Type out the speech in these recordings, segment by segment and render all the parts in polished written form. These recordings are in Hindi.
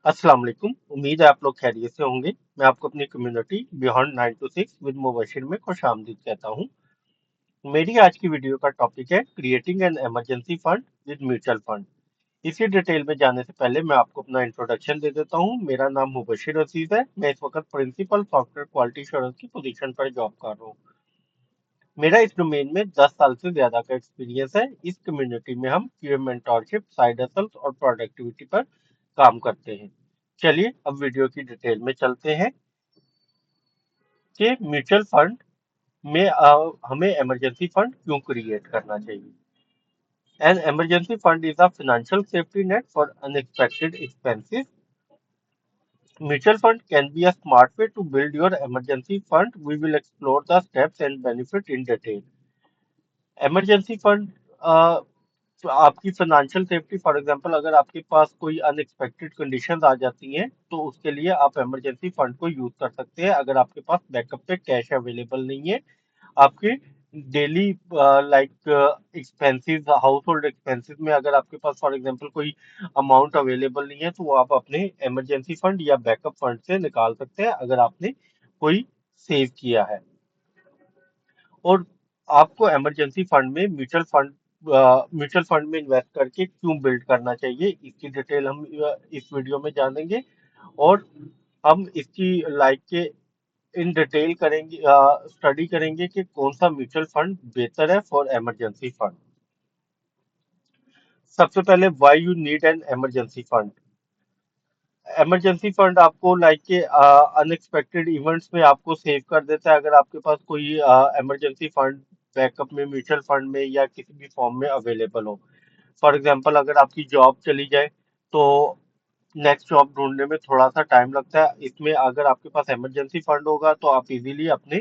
अस्सलाम वालेकुम। उम्मीद है आप लोग खैरियत से होंगे। मैं आपको अपनी community beyond 9 to 6 with Mubashir में खुशामदीद कहता हूँ। मेरी आज की वीडियो का टॉपिक है creating an emergency fund with mutual fund. इसी डिटेल में जाने से पहले मैं आपको अपना इंट्रोडक्शन दे देता हूँ। मेरा नाम मुबशिर अजीज है। मैं इस वक्त प्रिंसिपल सॉफ्टवेयर क्वालिटी एश्योरेंस की पोजीशन पर जॉब कर रहा हूँ। मेरा इस डोमेन में 10 साल से ज्यादा का एक्सपीरियंस है। इस कम्युनिटी में हम पीयर मेंटोरशिप, साइड हसल्स और प्रोडक्टिविटी पर काम करते हैं। चलिए अब वीडियो की डिटेल में चलते हैं कि म्यूचुअल फंड में हमें इमरजेंसी फंड क्यों क्रिएट करना चाहिए। N emergency fund is a financial safety net for unexpected expenses. Mutual fund can be a smart way to build your emergency fund. We will explore the steps and benefit in detail. Emergency fund तो आपकी फाइनेंशियल सेफ्टी, फॉर एग्जांपल अगर आपके पास कोई अनएक्सपेक्टेड कंडीशंस आ जाती हैं तो उसके लिए आप इमरजेंसी फंड को यूज कर सकते हैं। अगर आपके पास बैकअप पे कैश अवेलेबल नहीं है, आपके daily like expenses, house hold expenses में अगर आपके पास फॉर एग्जांपल कोई अमाउंट अवेलेबल नहीं है तो वो आप अपने इमरजेंसी फंड या बैकअप फंड से निकाल सकते हैं अगर आपने कोई सेव किया है। और आपको इमरजेंसी फंड में म्यूचुअल फंड में इन्वेस्ट करके क्यों बिल्ड करना चाहिए, इसकी डिटेल हम इस वीडियो में जानेंगे। और हम इसकी लाइक के इन डिटेल करेंगे, स्टडी करेंगे कि कौन सा म्यूचुअल फंड बेहतर है फॉर इमरजेंसी फंड। सबसे पहले why you need an emergency fund. Emergency fund आपको लाइक के अनएक्सपेक्टेड इवेंट्स में आपको सेव कर देता है। अगर आपके पास कोई इमरजेंसी फंड बैकअप में, म्यूचुअल फंड में या किसी भी फॉर्म में अवेलेबल हो। फॉर एग्जांपल अगर आपकी जॉब चली जाए तो नेक्स्ट जॉब ढूंढने में थोड़ा सा टाइम लगता है। इसमें अगर आपके पास इमरजेंसी फंड होगा तो आप इजीली अपने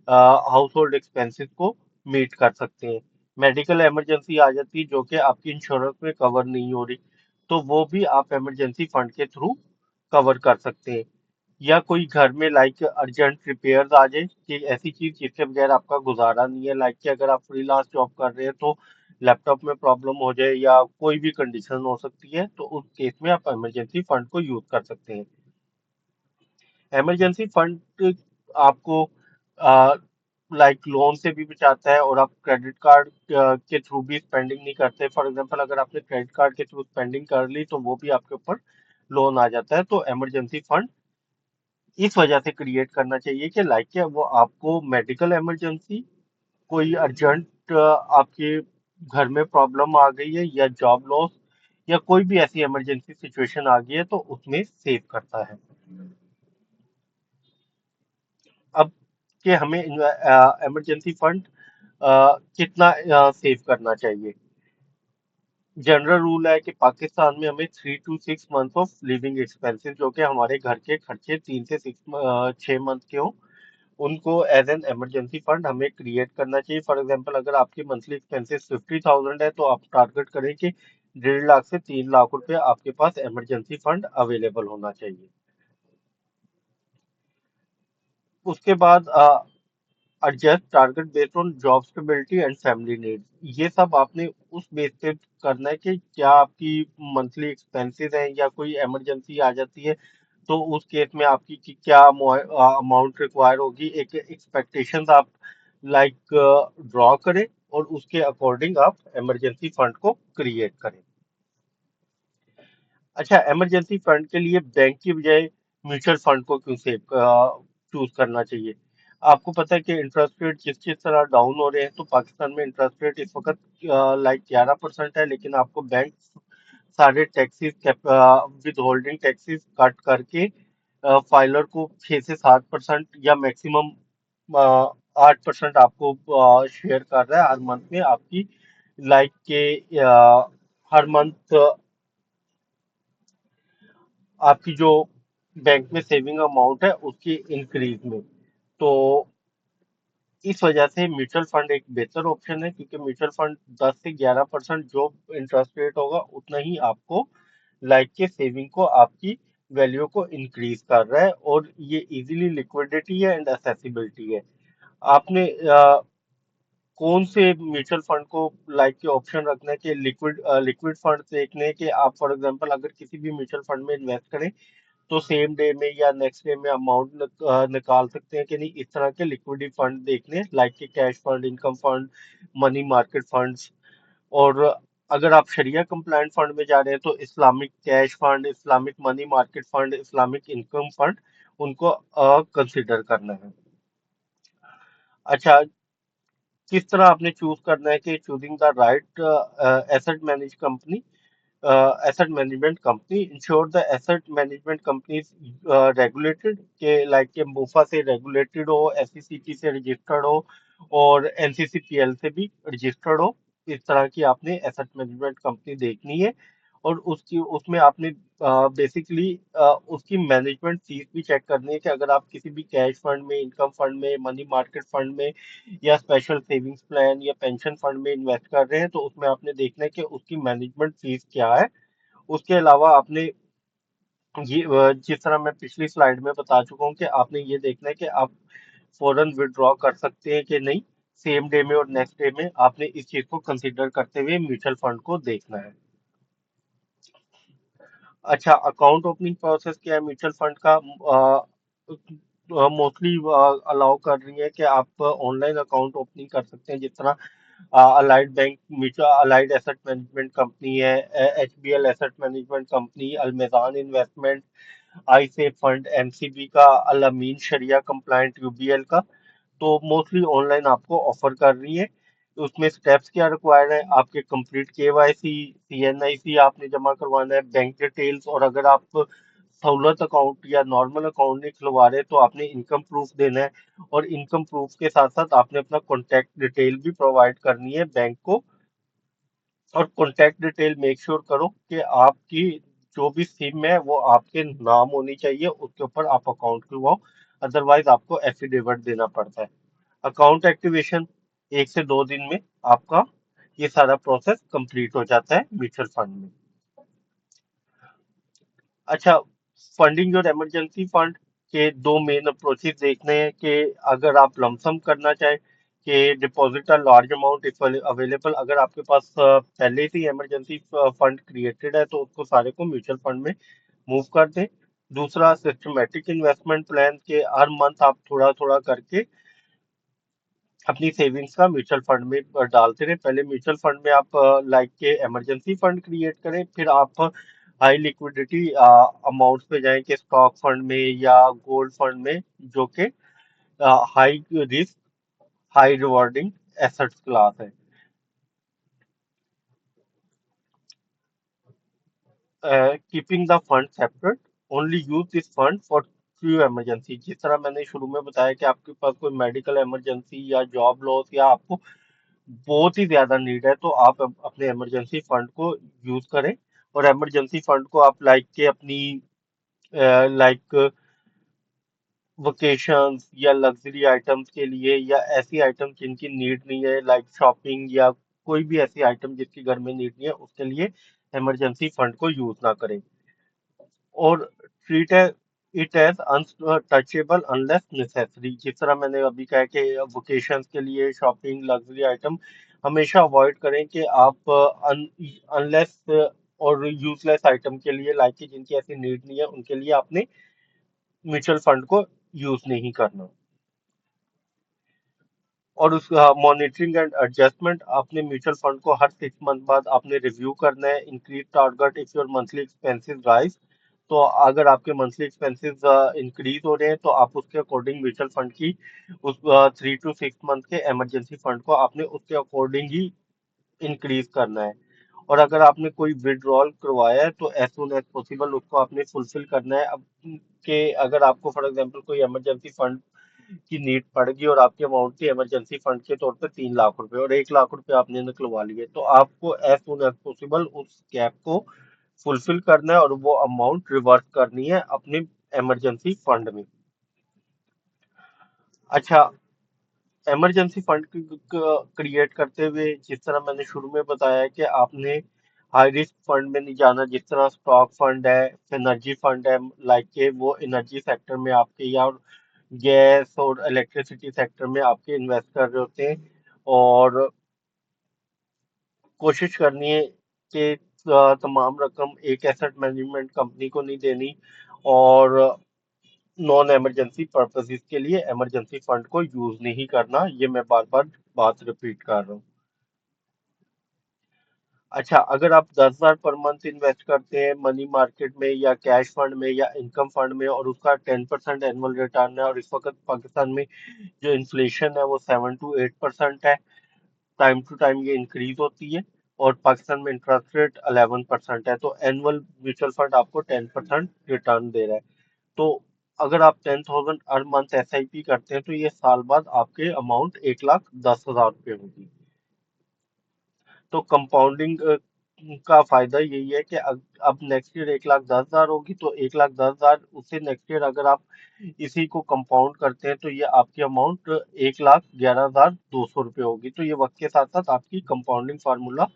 हाउस होल्ड एक्सपेंसेस को मीट कर सकते हैं। मेडिकल इमरजेंसी आ जाती है जो कि आपकी इंश्योरेंस में कवर नहीं हो रही, तो वो भी आप इमरजेंसी फंड के थ्रू कवर कर सकते हैं। या कोई घर में लाइक अर्जेंट रिपेयर्स आ जाए कि ऐसी चीज जिसके बगैर आपका गुजारा नहीं है, लाइक कि अगर आप फ्रीलांस जॉब कर रहे हैं तो लैपटॉप में प्रॉब्लम हो जाए या कोई भी कंडीशन हो सकती है, तो उस केस में आप इमरजेंसी फंड को यूज कर सकते हैं। इमरजेंसी फंड आपको लाइक लोन से भी बचाता है और आप क्रेडिट कार्ड के थ्रू भी स्पेंडिंग नहीं करते। फॉर एग्जांपल अगर आपने क्रेडिट कार्ड के थ्रू स्पेंडिंग कर ली तो वो भी आपके ऊपर लोन आ जाता है। तो इमरजेंसी फंड इस वजह से क्रिएट करना चाहिए कि लाइक क्या वो आपको मेडिकल इमरजेंसी, कोई अर्जेंट आपके घर में प्रॉब्लम आ गई है या जॉब लॉस या कोई भी ऐसी इमरजेंसी सिचुएशन आ गई है तो उसमें सेव करता है। अब कि हमें इमरजेंसी फंड कितना सेव करना चाहिए। जनरल रूल है कि पाकिस्तान में हमें 3 to 6 month of living expenses, जो कि हमारे घर के खर्चे 3 से 6 मंथ के हों, उनको एज एन इमरजेंसी फंड हमें क्रिएट करना चाहिए। फॉर एग्जांपल अगर आपकी मंथली एक्सपेंसेस 50,000 है तो आप टारगेट करें कि 1.5 लाख से 3 लाख रुपए आपके पास इमरजेंसी फंड अवेलेबल होना चाहिए। उसके बाद adjust target based on job stability and family needs. ये सब आपने उस बेस पे करना है कि क्या आपकी मंथली एक्सपेंसेस हैं या कोई इमरजेंसी आ जाती है तो उस केस में आपकी क्या अमाउंट रिक्वायर होगी। एक एक्सपेक्टेशंस आप लाइक ड्रॉ करें और उसके अकॉर्डिंग आप इमरजेंसी फंड को क्रिएट करें। अच्छा, इमरजेंसी फंड के लिए बैंक की बजाय म्यूचुअल फंड को क्यों सेव चूज करना चाहिए। आपको पता है कि इंटरेस्ट रेट जिस जिस तरह डाउन हो रहे हैं तो पाकिस्तान में इंटरेस्ट रेट इस वक्त लाइक 11% है, लेकिन आपको बैंक सारे taxes, with holding taxes cut करके फाइलर को 6 से 7% या मैक्सिमम 8% आपको शेयर कर रहा है हर मंथ में आपकी लाइक के हर मंथ आपकी जो बैंक में सेविंग अमाउंट है उसकी इंक्रीज में। तो इस वजह से म्यूचुअल फंड एक बेहतर ऑप्शन है, क्योंकि म्यूचुअल फंड 10 से 11% जो इंटरेस्ट रेट होगा उतना ही आपको लाइक के सेविंग को, आपकी वैल्यू को इंक्रीज कर रहा है। और ये इजीली लिक्विडिटी है एंड एसेसिबिलिटी है। आपने कौन से म्यूचुअल फंड को लाइक के ऑप्शन रखना है कि लिक्विड फंड देखने हैं कि आप फॉर एग्जांपल अगर किसी भी म्यूचुअल फंड में इन्वेस्ट करें तो सेम डे में या नेक्स्ट डे में अमाउंट निकाल सकते हैं कि नहीं, इस तरह के लिक्विडिटी फंड देखने लाइक के cash fund, income fund, money market funds. और अगर आप शरिया कंप्लायंट फंड में जा रहे हैं तो Islamic cash fund, Islamic money market fund, Islamic income fund उनको कंसिडर करना है। अच्छा, किस तरह आपने चूज करना है कि choosing the right asset manage company asset management company ensure the asset management company is regulated के लाइक के मूफा से रेगुलेटेड हो, एसईसीटी से रजिस्टर्ड हो और एनसीसीपीएल से भी रजिस्टर्ड हो। इस तरह की आपने एसेट मैनेजमेंट कंपनी देखनी है और उसकी उसमें आपने बेसिकली उसकी मैनेजमेंट फीस भी चेक करनी है कि अगर आप किसी भी कैश फंड में, इनकम फंड में, मनी मार्केट फंड में या स्पेशल सेविंग्स प्लान या पेंशन फंड में इन्वेस्ट कर रहे हैं तो उसमें आपने देखना है कि उसकी मैनेजमेंट फीस क्या है। उसके अलावा आपने जिस तरह मैं पिछली स्लाइड में बता चुका हूँ कि आपने ये देखना है कि आप फौरन विड्रॉ कर सकते हैं कि नहीं, सेम डे में और नेक्स्ट डे में आपने इस चीज को कंसिडर करते हुए म्यूचुअल फंड को देखना है। अच्छा, अकाउंट ओपनिंग प्रोसेस क्या है म्यूचुअल फंड का? मोस्टली अलाउ कर रही है कि आप ऑनलाइन अकाउंट ओपनिंग कर सकते हैं, जिस तरह Allied Bank mutual, Allied asset management company है, HBL asset management company, Al Meezan investment, I safe fund MCB का, अल अमीन शरिया कंप्लायंट यूबीएल का। तो मोस्टली ऑनलाइन आपको ऑफर कर रही है। उसमें स्टेप्स क्या रिक्वायर्ड है? आपके कंप्लीट केवाईसी, सीएनआईसी आपने जमा करवाना है, बैंक डिटेल्स, और अगर आप सहूलत अकाउंट या नॉर्मल अकाउंट नहीं खुलवा रहे तो आपने इनकम प्रूफ देना है। और इनकम प्रूफ के साथ साथ आपने अपना कॉन्टैक्ट डिटेल भी प्रोवाइड करनी है बैंक को। और कॉन्टैक्ट डिटेल मेक श्योर करो कि आपकी जो भी सिम है वो आपके नाम होनी चाहिए, उसके ऊपर आप अकाउंट खुलवाओ, अदरवाइज आपको एफिडेविट देना पड़ता है। अकाउंट एक्टिवेशन 1 से 2 दिन में आपका ये सारा प्रोसेस कंप्लीट हो जाता है म्यूचुअल फंड में। अच्छा, फंडिंग और इमरजेंसी फंड के दो मेन अप्रोचेस देखने हैं कि अगर आप लमसम करना चाहें कि deposit a large amount if available, अगर आपके पास पहले से ही इमरजेंसी फंड क्रिएटेड है तो उसको सारे को म्यूचुअल फंड में मूव कर दें। दूसरा, सिस्टमेटिक इन्वेस्टमेंट प्लान के हर मंथ आप थोड़ा थोड़ा करके अपनी सेविंग्स का म्यूचुअल फंड में डालते रहे। पहले म्यूचुअल फंड में आप लाइक के इमरजेंसी फंड क्रिएट करें, फिर आप हाई लिक्विडिटी अमाउंट्स पे जाएं कि स्टॉक फंड में या गोल्ड फंड में, जो कि high risk high rewarding assets class है। Keeping the fund separate, only use this fund for true emergency. जिस तरह मैंने शुरू में बताया कि आपके पास कोई मेडिकल इमरजेंसी या जॉब लॉस या आपको बहुत ही ज्यादा नीड है तो आप अपने इमरजेंसी फंड को यूज करें। और इमरजेंसी फंड को आप लाइक के अपनी लाइक वकेशंस या लग्जरी आइटम्स के लिए या ऐसी आइटम जिनकी नीड नहीं है लाइक शॉपिंग या कोई भी ऐसी आइटम जिसकी घर में नीड नहीं है उसके लिए इमरजेंसी फंड को यूज ना करें। और treat it as untouchable unless necessary. जिस तरह मैंने अभी कहा कि वोकेशंस के लिए शॉपिंग, लग्जरी आइटम हमेशा अवॉइड करें कि आप अनलेस और यूजलेस आइटम के लिए लाइक कि जिनकी ऐसी नीड नहीं है उनके लिए आपने म्यूचुअल फंड को यूज नहीं करना। और उस मॉनिटरिंग एंड एडजस्टमेंट, आपने म्यूचुअल फंड को हर 6 मंथ बाद आपने रिव्यू करना है। Increase target if your monthly expenses rise, तो अगर आपके मंथली एक्सपेंसेस इंक्रीज हो रहे हैं तो आप उसके अकॉर्डिंग म्यूचुअल फंड की उस 3 to 6 मंथ के इमरजेंसी फंड को आपने उसके अकॉर्डिंग ही इंक्रीज करना है। और अगर आपने कोई विड्रॉल करवाया है तो एज सुन एज पॉसिबल उसको आपने फुलफिल करना है। अब के अगर आपको फॉर एग्जांपल कोई इमरजेंसी फंड की नीड पड़ेगी और आपकी अमाउंट थी इमरजेंसी फंड के तौर पे 3 लाख रुपए और 1 लाख रुपए आपने निकलवा लिए, तो आपको एज सुन एज पॉसिबल उस गैप को फुलफिल करना है और वो अमाउंट रिवर्स करनी है अपने इमरजेंसी फंड में। अच्छा, इमरजेंसी फंड क्रिएट करते हुए जिस तरह मैंने शुरू में बताया कि आपने हाई रिस्क फंड में नहीं जाना, जिस तरह स्टॉक फंड है, एनर्जी फंड है, लाइक के वो एनर्जी सेक्टर में आपके या गैस और इलेक्ट्रिसिटी सेक्टर में आपके इन्वेस्ट कर रहे होते हैं। और कोशिश करनी है कि तमाम रकम एक एसेट मैनेजमेंट कंपनी को नहीं देनी, और नॉन इमरजेंसी पर्पसेस के लिए इमरजेंसी फंड को यूज नहीं करना। ये मैं बार बार बात रिपीट कर रहा हूँ। अच्छा, अगर आप 10,000 पर मंथ इन्वेस्ट करते हैं मनी मार्केट में या कैश फंड में या इनकम फंड में, और उसका 10% एनुअल रिटर्न है, और इस वक्त पाकिस्तान में जो इन्फ्लेशन है वो 7 to 8% है, टाइम टू टाइम ये इंक्रीज होती है, और पाकिस्तान में इंटरेस्ट रेट 11% है, तो एनुअल म्यूचुअल फंड आपको 10% रिटर्न दे रहा है। तो अगर आप 10,000 हर मंथ एसआईपी करते हैं तो ये साल बाद आपके अमाउंट 1,10,000 रुपये होगी। तो कंपाउंडिंग का फायदा यही है कि अब नेक्स्ट ईयर 1,10,000 होगी, तो 1,10,000 उससे नेक्स्ट ईयर अगर आप इसी को कंपाउंड करते हैं तो ये आपकी अमाउंट 1,11,200 रुपये होगी। तो ये वक्त के साथ साथ आपकी कंपाउंडिंग फार्मूला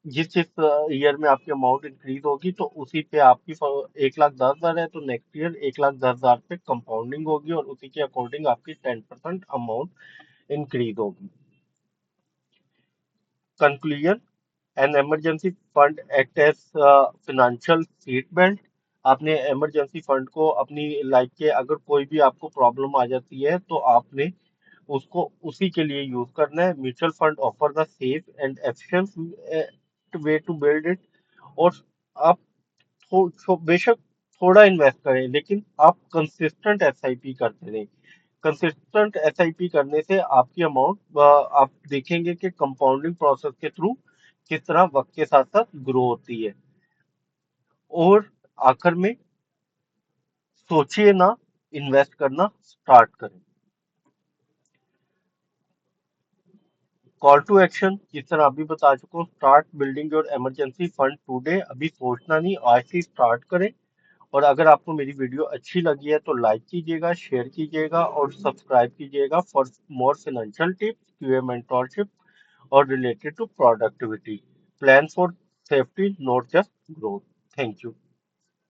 जिस जिस ईयर में आपकी अमाउंट इंक्रीज होगी तो उसी पे आपकी 1,10,000 है, तो नेक्स्ट ईयर 1,10,000 पे कंपाउंडिंग होगी, और उसी के अकॉर्डिंग आपकी 10% अमाउंट इंक्रीज होगी। Conclusion, an emergency fund act as financial seat belt. आपने इमरजेंसी फंड को अपनी लाइफ के अगर कोई भी आपको प्रॉब्लम आ जाती है तो आपने उसको उसी के लिए यूज करना है। Mutual fund offer the safe and efficient way to build it. और आप बेशक थोड़ा इन्वेस्ट करें, लेकिन आप कंसिस्टेंट एसआईपी करते रहें। कंसिस्टेंट एसआईपी करने से आपकी अमाउंट आप देखेंगे कि कंपाउंडिंग प्रोसेस के थ्रू किस तरह वक्त के साथ साथ ग्रो होती है। और आखिर में सोचिए ना, इन्वेस्ट करना स्टार्ट करें। कॉल टू एक्शन जिस तरह अभी बता चुका हूँ, start building your emergency fund today. अभी सोचना नहीं, आज से स्टार्ट करें। और अगर आपको मेरी वीडियो अच्छी लगी है तो लाइक कीजिएगा, शेयर कीजिएगा और सब्सक्राइब कीजिएगा for more financial tips, QA mentorship और related to productivity. Plan for safety, not just growth. Thank you.